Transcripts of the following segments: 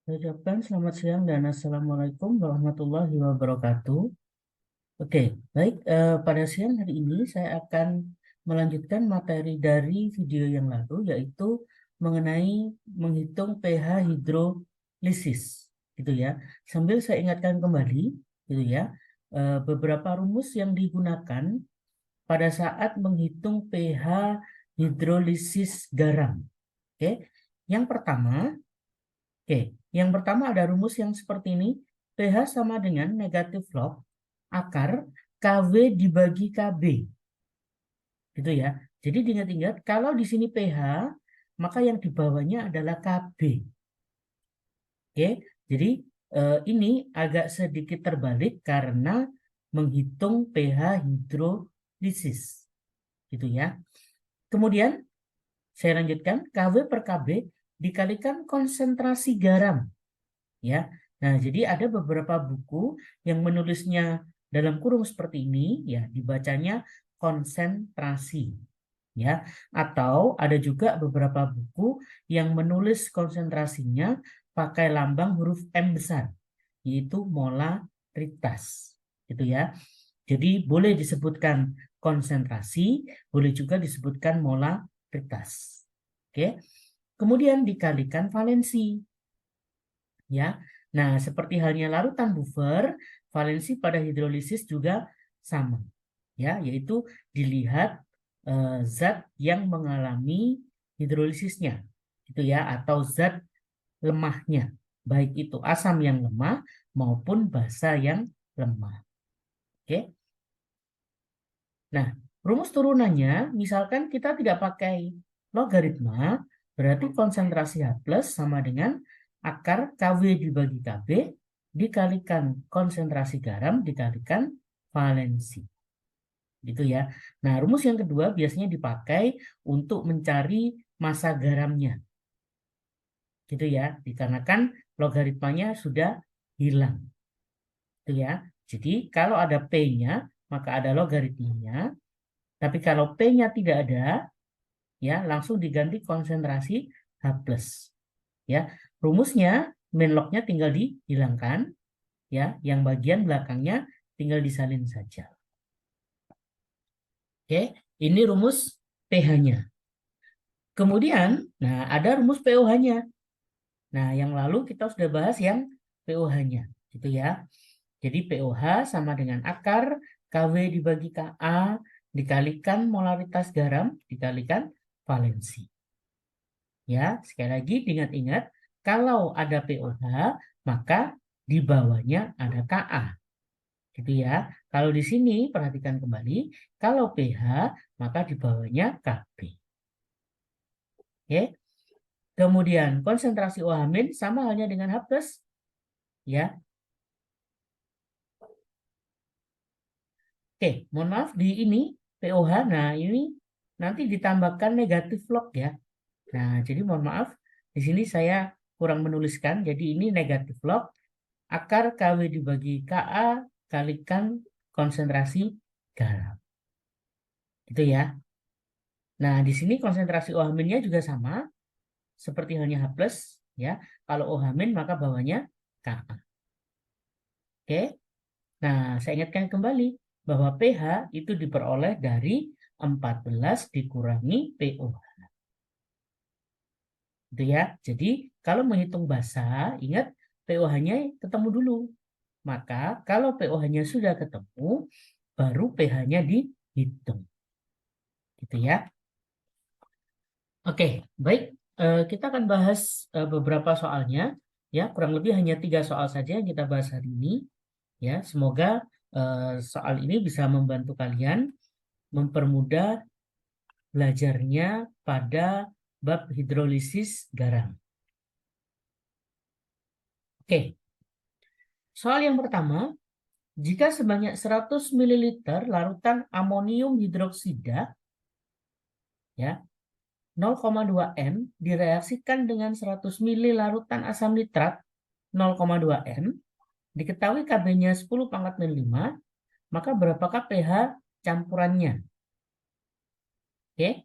Saya ucapkan selamat siang dan Assalamualaikum warahmatullahi wabarakatuh. Oke, baik. Pada siang hari ini saya akan melanjutkan materi dari video yang lalu, yaitu mengenai menghitung pH hidrolisis, gitu ya. Sambil saya ingatkan kembali, gitu ya, beberapa rumus yang digunakan pada saat menghitung pH hidrolisis garam. Oke, yang pertama. Oke, yang pertama ada rumus yang seperti ini. pH sama dengan negatif log akar KW dibagi KB. Gitu ya. Jadi diingat-ingat, kalau di sini pH, maka yang di bawahnya adalah KB. Oke, jadi ini agak sedikit terbalik karena menghitung pH hidrolisis. Gitu ya. Kemudian, saya lanjutkan, KW per KB dikalikan konsentrasi garam. Ya. Nah, jadi ada beberapa buku yang menulisnya dalam kurung seperti ini, ya, dibacanya konsentrasi, ya. Atau ada juga beberapa buku yang menulis konsentrasinya pakai lambang huruf M besar, yaitu molaritas, gitu ya. Jadi boleh disebutkan konsentrasi, boleh juga disebutkan molaritas. Oke. Kemudian dikalikan valensi. Ya. Nah, seperti halnya larutan buffer, valensi pada hidrolisis juga sama. Ya, yaitu dilihat zat yang mengalami hidrolisisnya, gitu ya, atau zat lemahnya, baik itu asam yang lemah maupun basa yang lemah. Oke. Nah, rumus turunannya, misalkan kita tidak pakai logaritma, berarti konsentrasi H plus sama dengan akar KW dibagi KB dikalikan konsentrasi garam dikalikan valensi. Gitu ya. Nah, rumus yang kedua biasanya dipakai untuk mencari massa garamnya. Gitu ya, dikarenakan logaritmanya sudah hilang. Gitu ya. Jadi, kalau ada P-nya, maka ada logaritmanya. Tapi kalau P-nya tidak ada, ya langsung diganti konsentrasi H+. Ya, rumusnya main log-nya tinggal dihilangkan, ya, yang bagian belakangnya tinggal disalin saja. Oke, ini rumus pH-nya. Kemudian, nah ada rumus pOH-nya. Nah, yang lalu kita sudah bahas yang pOH-nya, gitu ya. Jadi pOH sama dengan akar KW dibagi Ka dikalikan molaritas garam dikalikan valensi. Ya, sekali lagi diingat-ingat, kalau ada pOH, maka di bawahnya ada Ka. Gitu ya. Kalau di sini perhatikan kembali, kalau pH, maka di bawahnya Kb. Oke. Kemudian konsentrasi OH- sama halnya dengan H+, ya. Oke, mohon maaf di ini pOH, nah ini nanti ditambahkan negatif log ya. Nah, jadi mohon maaf, di sini saya kurang menuliskan, jadi ini negatif log akar KW dibagi Ka kalikan konsentrasi garam. Gitu ya. Nah, di sini konsentrasi OH-nya juga sama, seperti halnya H+, ya. Kalau OH- maka bawahnya Ka. Oke. Nah, saya ingatkan kembali bahwa pH itu diperoleh dari 14 dikurangi pOH. Gitu ya. Jadi, kalau menghitung basa, ingat pOH-nya ketemu dulu. Maka kalau pOH-nya sudah ketemu, baru pH-nya dihitung. Gitu ya. Oke, baik. Kita akan bahas beberapa soalnya. Ya, kurang lebih hanya 3 soal saja yang kita bahas hari ini. Ya, semoga soal ini bisa membantu kalian mempermudah belajarnya pada bab hidrolisis garam. Oke, soal yang pertama. Jika sebanyak 100 ml larutan amonium hidroksida ya 0,2 M direaksikan dengan 100 ml larutan asam nitrat 0,2 M, diketahui Kb-nya 10⁻⁵, maka berapakah pH campurannya? Oke,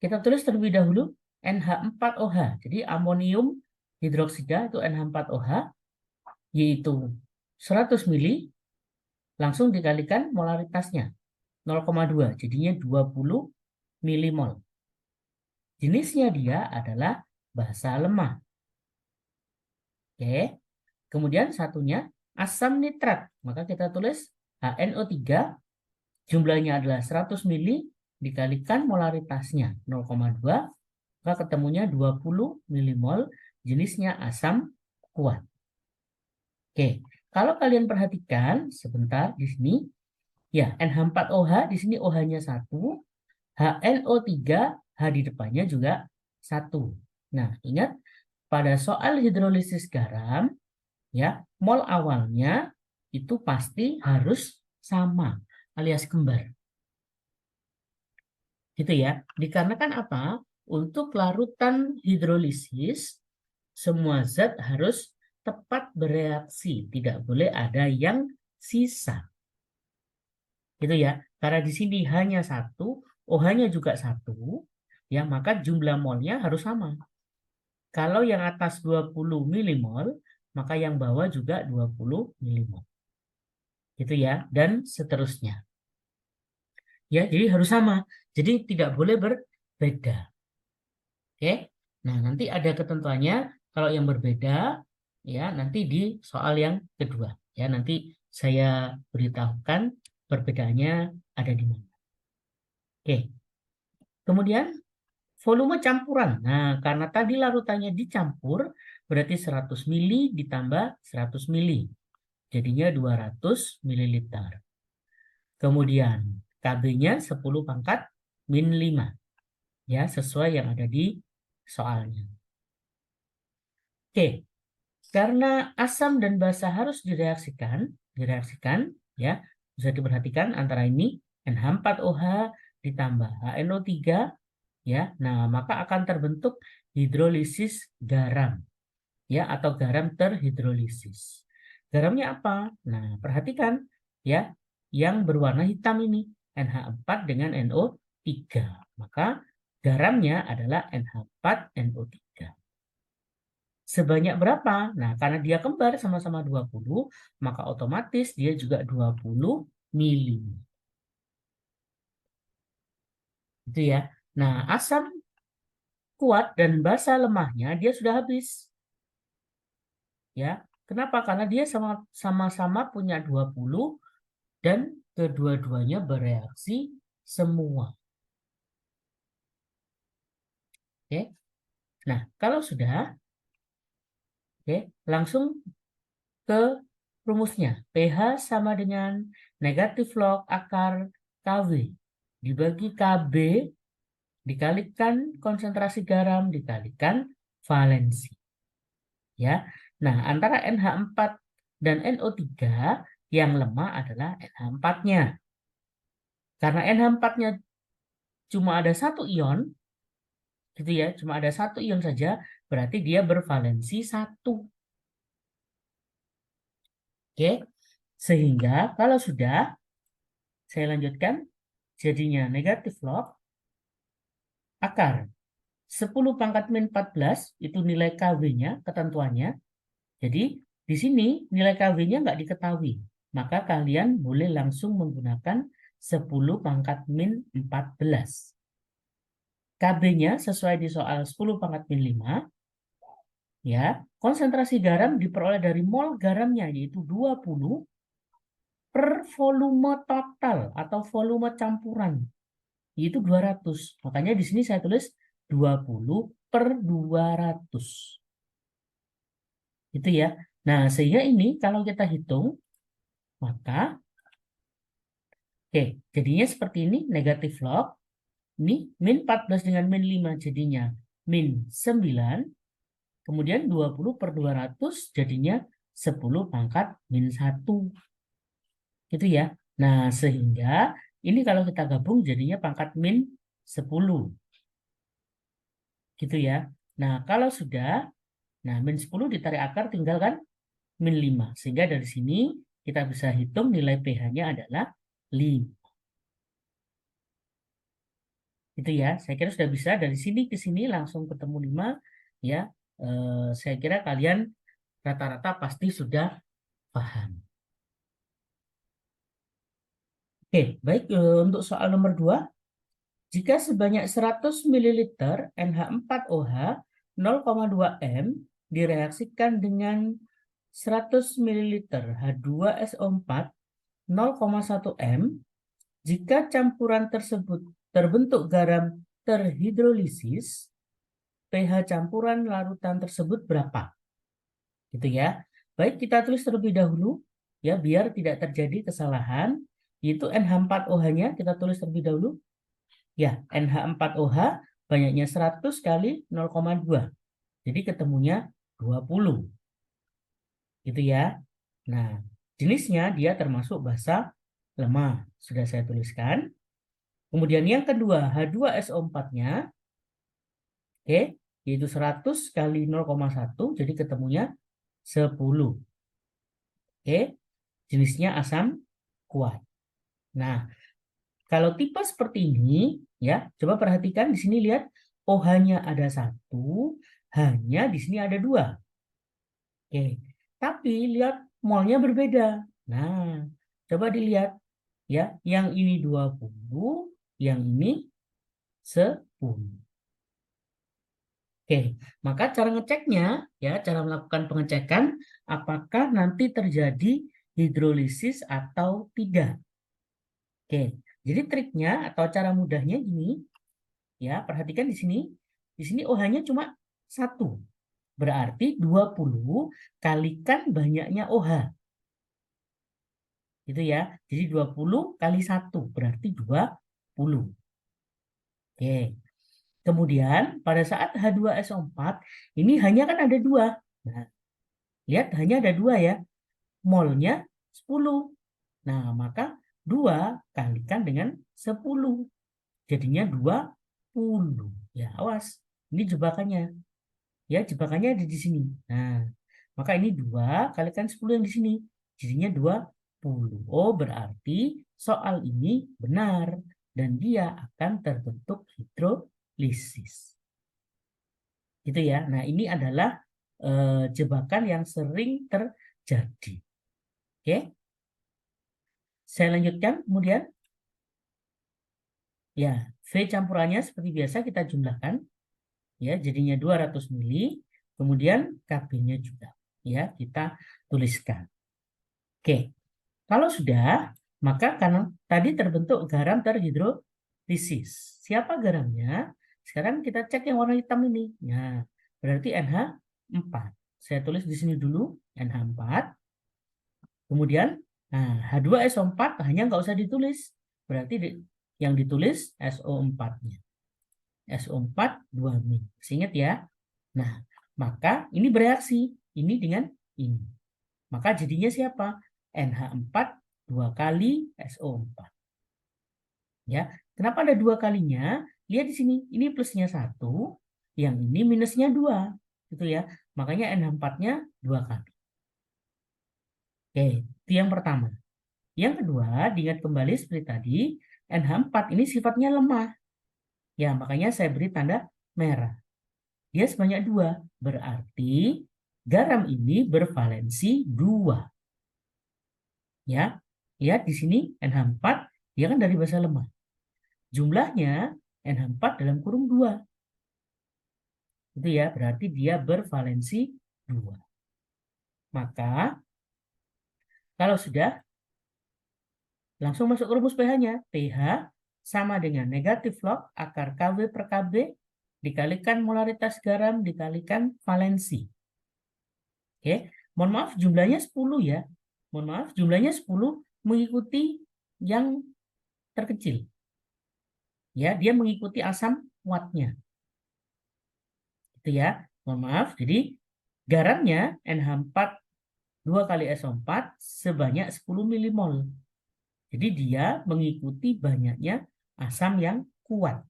kita tulis terlebih dahulu NH4OH, jadi amonium hidroksida itu NH4OH, yaitu 100 mili, langsung dikalikan molaritasnya 0,2, jadinya 20 milimol. Jenisnya dia adalah basa lemah. Oke. Kemudian satunya asam nitrat. Maka kita tulis HNO3, jumlahnya adalah 100 mili dikalikan molaritasnya 0,2, maka ketemunya 20 milimol, jenisnya asam kuat. Oke, kalau kalian perhatikan sebentar di sini, ya NH4OH di sini OH-nya 1, HNO3 H di depannya juga 1. Nah, ingat pada soal hidrolisis garam, ya, mol awalnya itu pasti harus sama alias kembar. Gitu ya. Dikarenakan apa? Untuk larutan hidrolisis, semua zat harus tepat bereaksi, tidak boleh ada yang sisa. Gitu ya. Karena di sini hanya 1, OH-nya juga 1, ya, maka jumlah molnya harus sama. Kalau yang atas 20 milimol, maka yang bawah juga 20 milimol. Gitu ya, dan seterusnya. Ya, jadi harus sama. Jadi tidak boleh berbeda. Oke. Nah, nanti ada ketentuannya kalau yang berbeda ya nanti di soal yang kedua. Ya, nanti saya beritahukan perbedaannya ada di mana. Oke. Kemudian volume campuran. Nah, karena tadi larutannya dicampur berarti 100 mili ditambah 100 mili. Jadinya 200 mililiter. Kemudian KB-nya 10 pangkat min 5. Ya, sesuai yang ada di soalnya. Oke, karena asam dan basa harus direaksikan, ya, bisa diperhatikan antara ini NH4OH ditambah HNO3, ya. Nah, maka akan terbentuk hidrolisis garam, ya, atau garam terhidrolisis. Garamnya apa? Nah, perhatikan, ya, yang berwarna hitam ini NH4 dengan NO3. Maka garamnya adalah NH4NO3. Sebanyak berapa? Nah, karena dia kembar sama-sama 20, maka otomatis dia juga 20 mili. Itu ya. Nah, asam kuat dan basa lemahnya dia sudah habis. Ya. Kenapa? Karena dia sama-sama punya 20 dan kedua-duanya bereaksi semua. Oke. Nah, kalau sudah, oke, langsung ke rumusnya. pH sama dengan negatif log akar Kw dibagi Kb dikalikan konsentrasi garam dikalikan valensi. Ya. Nah, antara NH4 dan NO3 yang lemah adalah NH4-nya. Karena NH4-nya cuma ada 1 ion, gitu ya, cuma ada 1 ion saja, berarti dia bervalensi 1. Oke, sehingga kalau sudah, saya lanjutkan, jadinya negatif log akar 10 pangkat min 14 itu nilai Kw-nya, ketentuannya. Jadi di sini nilai Kw-nya nggak diketahui. Maka kalian boleh langsung menggunakan 10 pangkat min 14. Kb-nya sesuai di soal 10 pangkat min 5. Ya, konsentrasi garam diperoleh dari mol garamnya yaitu 20 per volume total atau volume campuran yaitu 200. Makanya di sini saya tulis 20 per 200. Itu ya. Nah, sehingga ini kalau kita hitung, maka, oke, jadinya seperti ini, negatif log. Ini min 14 dengan min 5 jadinya min 9. Kemudian 20 per 200 jadinya 10 pangkat min 1. Gitu ya. Nah, sehingga ini kalau kita gabung jadinya pangkat min 10. Gitu ya. Nah, kalau sudah, nah min 10 ditarik akar tinggal kan min 5. Sehingga dari sini kita bisa hitung nilai pH-nya adalah 5. Itu ya. Saya kira sudah bisa dari sini ke sini langsung ketemu 5 ya. Saya kira kalian rata-rata pasti sudah paham. Oke, baik. Untuk soal nomor 2, jika sebanyak 100 ml NH4OH 0,2 M direaksikan dengan 100 ml H2SO4 0,1 M, jika campuran tersebut terbentuk garam terhidrolisis, pH campuran larutan tersebut berapa? Gitu ya. Baik, kita tulis terlebih dahulu ya biar tidak terjadi kesalahan. Yaitu NH4OH-nya kita tulis terlebih dahulu. Ya, NH4OH banyaknya 100 kali 0,2. Jadi ketemunya 20. Gitu ya. Nah, jenisnya dia termasuk basa lemah. Sudah saya tuliskan. Kemudian yang kedua, H2SO4-nya, oke, yaitu 100 kali 0,1, jadi ketemunya 10. Oke, jenisnya asam kuat. Nah, kalau tipe seperti ini, ya, coba perhatikan di sini lihat OH-nya ada 1, H-nya di sini ada 2. Oke, tapi lihat molnya berbeda. Nah, coba dilihat ya, yang ini 20, yang ini 10. Oke, maka cara ngeceknya, ya, cara melakukan pengecekan, apakah nanti terjadi hidrolisis atau tidak. Oke, jadi triknya atau cara mudahnya gini, ya, perhatikan di sini. Di sini OH-nya cuma 1. Berarti 20 kalikan banyaknya OH. Gitu ya. Jadi 20 kali 1 berarti 20. Oke. Kemudian pada saat H2SO4 ini hanya kan ada 2. Nah, lihat hanya ada 2 ya. Molnya 10. Nah, maka 2 kalikan dengan 10. Jadinya 20. Ya, awas. Ini jebakannya. Ya, jebakannya ada di sini. Nah, maka ini 2 kalikan 10 yang di sini. Jadinya 20. Oh, berarti soal ini benar. Dan dia akan terbentuk hidrolisis. Gitu ya. Nah, ini adalah jebakan yang sering terjadi. Oke. Saya lanjutkan kemudian. Ya, V campurannya seperti biasa kita jumlahkan. Ya, jadinya 200 mili. Kemudian Kb-nya juga. Ya, kita tuliskan. Oke. Kalau sudah, maka karena tadi terbentuk garam terhidrolisis. Siapa garamnya? Sekarang kita cek yang warna hitam ini. Nah, berarti NH4. Saya tulis di sini dulu NH4. Kemudian H2SO4 hanya nggak usah ditulis. Berarti yang ditulis SO4-nya. SO4 2-. Ingat ya. Nah, maka ini bereaksi. Ini dengan ini. Maka jadinya siapa? NH4 2 kali SO4. Ya, kenapa ada 2 kalinya? Lihat di sini, ini plusnya 1, yang ini minusnya 2. Gitu ya. Makanya NH4-nya 2 kali. Oke, itu yang pertama. Yang kedua, diingat kembali seperti tadi, NH4 ini sifatnya lemah. Ya, makanya saya beri tanda merah. Dia sebanyak 2, berarti garam ini bervalensi 2. Ya, lihat di sini NH4, dia kan dari basa lemah. Jumlahnya NH4 dalam kurung 2. Itu ya, berarti dia bervalensi 2. Maka, kalau sudah, langsung masuk ke rumus pH-nya. pH sama dengan negatif log akar Kw per Kb dikalikan molaritas garam dikalikan valensi. Oke, mohon maaf jumlahnya 10 ya. Mohon maaf jumlahnya 10 mengikuti yang terkecil. Ya, dia mengikuti asam kuatnya. Itu ya. Mohon maaf. Jadi garamnya NH4 2 kali SO4 sebanyak 10 milimol. Jadi dia mengikuti banyaknya asam yang kuat.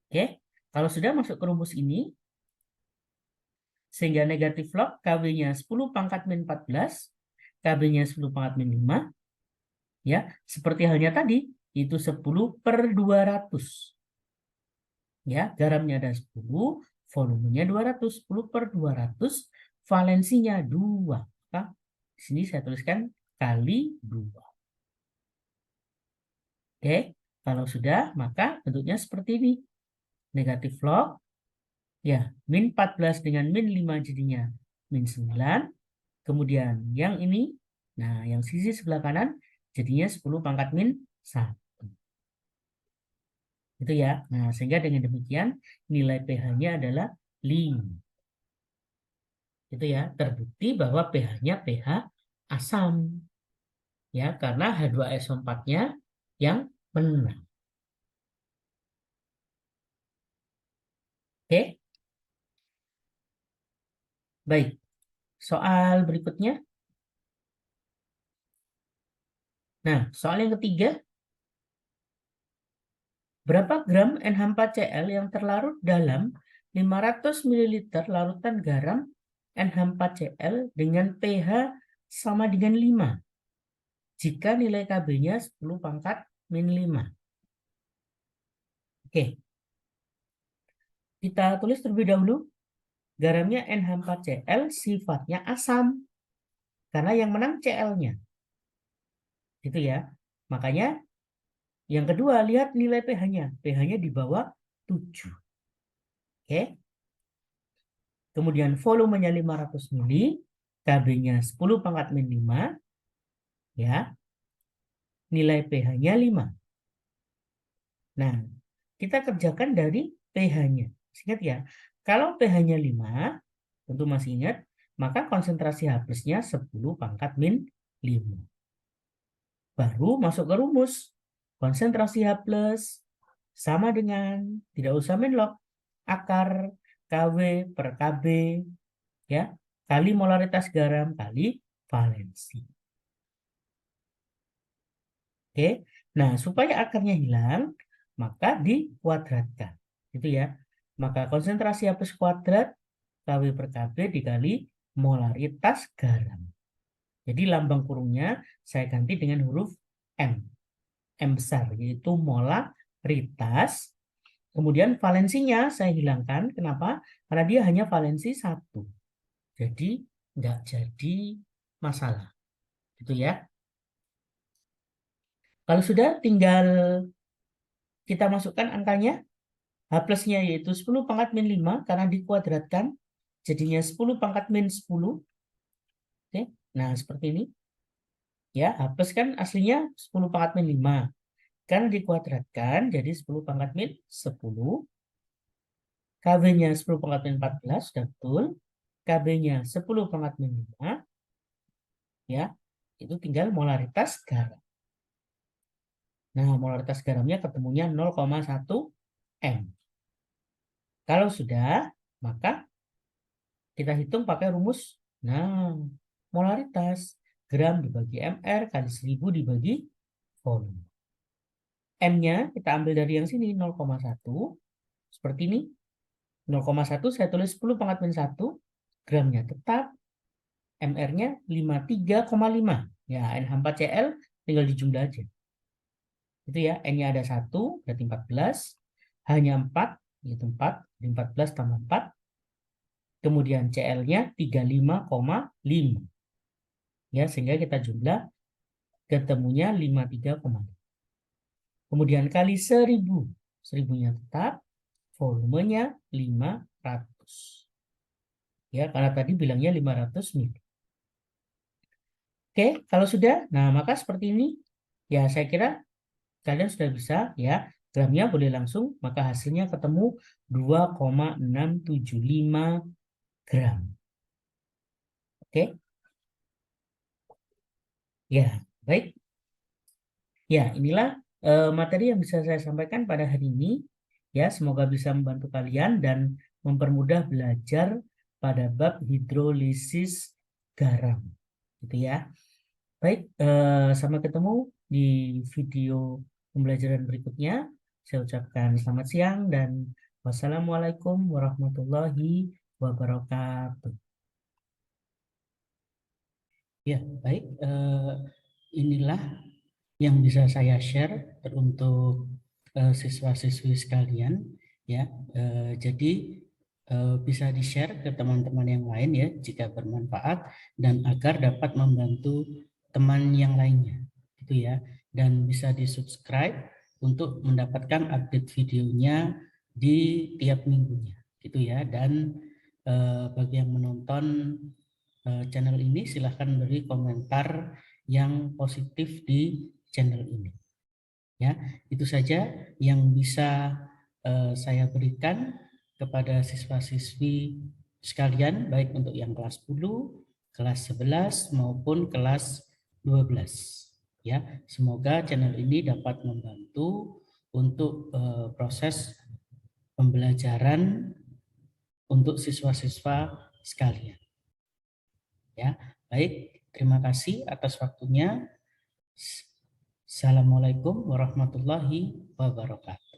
Oke, kalau sudah masuk ke rumus ini, sehingga negatif log Kw-nya 10 pangkat min 14, Kb-nya 10 pangkat min 5, ya, seperti halnya tadi, itu 10 per 200. Ya, garamnya ada 10, volumenya 200, 10 per 200, valensinya 2. Maka di sini saya tuliskan kali 2. Oke, kalau sudah, maka bentuknya seperti ini. Negatif log, ya, min 14 dengan min 5 jadinya min 9. Kemudian yang ini, nah yang sisi sebelah kanan, jadinya 10 pangkat min 1. Itu ya. Nah, sehingga dengan demikian nilai pH-nya adalah 5. Itu ya, terbukti bahwa pH-nya pH asam. Ya, karena H2SO4-nya yang menang. Oke. Baik. Soal berikutnya. Nah, soal yang ketiga. Berapa gram NH4Cl yang terlarut dalam 500 ml larutan garam NH4Cl dengan pH sama dengan 5 jika nilai Kb-nya 10 pangkat min 5. Oke, kita tulis terlebih dahulu. Garamnya NH4Cl sifatnya asam karena yang menang Cl-nya. Gitu ya. Makanya yang kedua, lihat nilai pH-nya. pH-nya di bawah 7. Oke. Kemudian volumenya 500 ml, Kb-nya 10 pangkat min 5, ya. Nilai pH-nya 5. Nah, kita kerjakan dari pH-nya. Ingat ya, kalau pH-nya 5, tentu masih ingat, maka konsentrasi H +-nya 10 pangkat min 5. Baru masuk ke rumus. Konsentrasi H+ sama dengan, tidak usah min log, akar Kw per Kb, ya, kali molaritas garam kali valensi. Oke, nah supaya akarnya hilang, maka dikuadratkan, gitu ya. Maka konsentrasi H+ kuadrat Kw per Kb dikali molaritas garam. Jadi lambang kurungnya saya ganti dengan huruf M. M besar, yaitu molaritas. Kemudian valensinya saya hilangkan. Kenapa? Karena dia hanya valensi 1. Jadi nggak jadi masalah. Gitu ya. Kalau sudah, tinggal kita masukkan angkanya. H plusnya yaitu 10 pangkat min 5 karena dikuadratkan. Jadinya 10 pangkat min 10. Oke. Nah, seperti ini. Ya, H plus kan aslinya 10 pangkat min 5. Karena dikuadratkan jadi 10 pangkat min 10. Kb-nya 10 pangkat min 14, sudah betul. Kb-nya 10 pangkat min 5. Ya, itu tinggal molaritas garam. Nah, molaritas garamnya ketemunya 0,1 M. Kalau sudah, maka kita hitung pakai rumus. Nah, molaritas gram dibagi mR kali 1000 dibagi volume. M-nya kita ambil dari yang sini 0,1. Seperti ini. 0,1 saya tulis 10 pangkat min 1. Gramnya tetap. MR-nya 53,5. Ya, NH4Cl tinggal dijumlah aja. Itu ya, N-nya ada 1, berarti 14. Hanya 4, yaitu 4. 14 tambah 4. Kemudian Cl-nya 35,5. Ya, sehingga kita jumlah ketemunya 53,5. Kemudian kali 1000. 1000-nya tetap, volumenya 500. Ya, karena tadi bilangnya 500 ml. Oke, kalau sudah, nah maka seperti ini. Ya, saya kira kalian sudah bisa ya. Gramnya boleh langsung, maka hasilnya ketemu 2,675 gram. Oke. Ya, baik. Ya, inilah materi yang bisa saya sampaikan pada hari ini. Ya, semoga bisa membantu kalian dan mempermudah belajar pada bab hidrolisis garam. Gitu ya. Baik, sampai ketemu di video pembelajaran berikutnya. Saya ucapkan selamat siang dan wassalamualaikum warahmatullahi wabarakatuh. Ya, baik. Inilah yang bisa saya share untuk siswa-siswi sekalian. Ya, jadi bisa di-share ke teman-teman yang lain ya jika bermanfaat dan agar dapat membantu teman yang lainnya gitu ya, dan bisa di-subscribe untuk mendapatkan update videonya di tiap minggunya gitu ya. Dan bagi yang menonton channel ini silahkan beri komentar yang positif di channel ini ya. Itu saja yang bisa saya berikan kepada siswa-siswi sekalian, baik untuk yang kelas 10, kelas 11 maupun kelas 12 ya. Semoga channel ini dapat membantu untuk proses pembelajaran untuk siswa-siswa sekalian ya. Baik, terima kasih atas waktunya. Assalamualaikum warahmatullahi wabarakatuh.